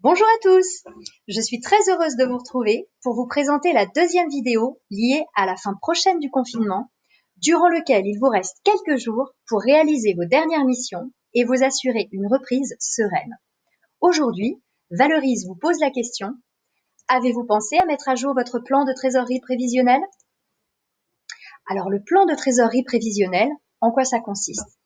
Bonjour à tous, je suis très heureuse de vous retrouver pour vous présenter la deuxième vidéo liée à la fin prochaine du confinement, durant lequel il vous reste quelques jours pour réaliser vos dernières missions et vous assurer une reprise sereine. Aujourd'hui, Valorise vous pose la question, avez-vous pensé à mettre à jour votre plan de trésorerie prévisionnelle? Alors le plan de trésorerie prévisionnelle, en quoi ça consiste?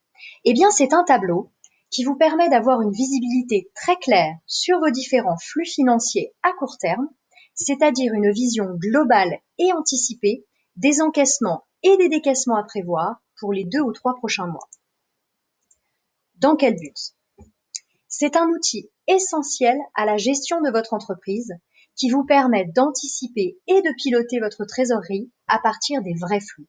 Eh bien c'est un tableau qui vous permet d'avoir une visibilité très claire sur vos différents flux financiers à court terme, c'est-à-dire une vision globale et anticipée des encaissements et des décaissements à prévoir pour les 2 ou 3 prochains mois. Dans quel but? C'est un outil essentiel à la gestion de votre entreprise qui vous permet d'anticiper et de piloter votre trésorerie à partir des vrais flux.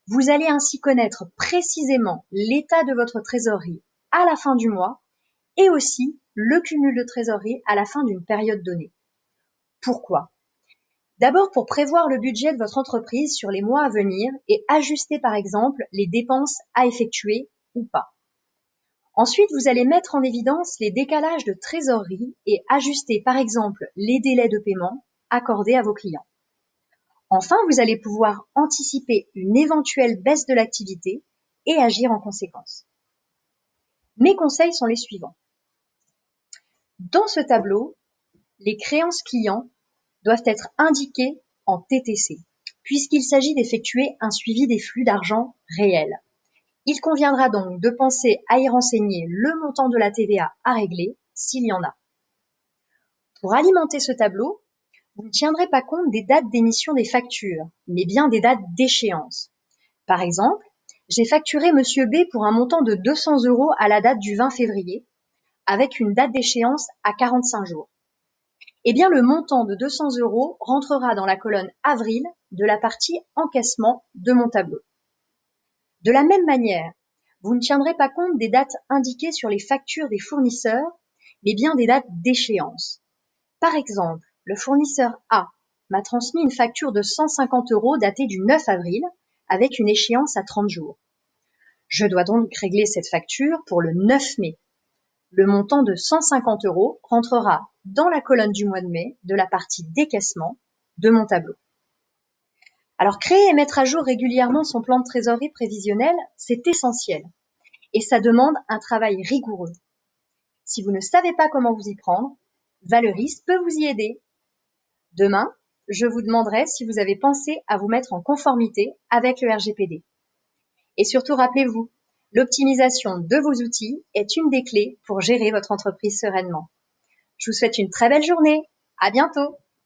Vous allez ainsi connaître précisément l'état de votre trésorerie à la fin du mois et aussi le cumul de trésorerie à la fin d'une période donnée. Pourquoi? D'abord pour prévoir le budget de votre entreprise sur les mois à venir et ajuster par exemple les dépenses à effectuer ou pas. Ensuite, vous allez mettre en évidence les décalages de trésorerie et ajuster par exemple les délais de paiement accordés à vos clients. Enfin, vous allez pouvoir anticiper une éventuelle baisse de l'activité et agir en conséquence. Mes conseils sont les suivants. Dans ce tableau, les créances clients doivent être indiquées en TTC, puisqu'il s'agit d'effectuer un suivi des flux d'argent réels. Il conviendra donc de penser à y renseigner le montant de la TVA à régler, s'il y en a. Pour alimenter ce tableau, vous ne tiendrez pas compte des dates d'émission des factures, mais bien des dates d'échéance. Par exemple, j'ai facturé Monsieur B pour un montant de 200 € à la date du 20 février, avec une date d'échéance à 45 jours. Eh bien, le montant de 200 € rentrera dans la colonne avril de la partie encaissement de mon tableau. De la même manière, vous ne tiendrez pas compte des dates indiquées sur les factures des fournisseurs, mais bien des dates d'échéance. Par exemple, le fournisseur A m'a transmis une facture de 150 € datée du 9 avril avec une échéance à 30 jours. Je dois donc régler cette facture pour le 9 mai. Le montant de 150 € rentrera dans la colonne du mois de mai de la partie décaissement de mon tableau. Alors, créer et mettre à jour régulièrement son plan de trésorerie prévisionnel, c'est essentiel et ça demande un travail rigoureux. Si vous ne savez pas comment vous y prendre, Valorise peut vous y aider. Demain, je vous demanderai si vous avez pensé à vous mettre en conformité avec le RGPD. Et surtout, rappelez-vous, l'optimisation de vos outils est une des clés pour gérer votre entreprise sereinement. Je vous souhaite une très belle journée. À bientôt!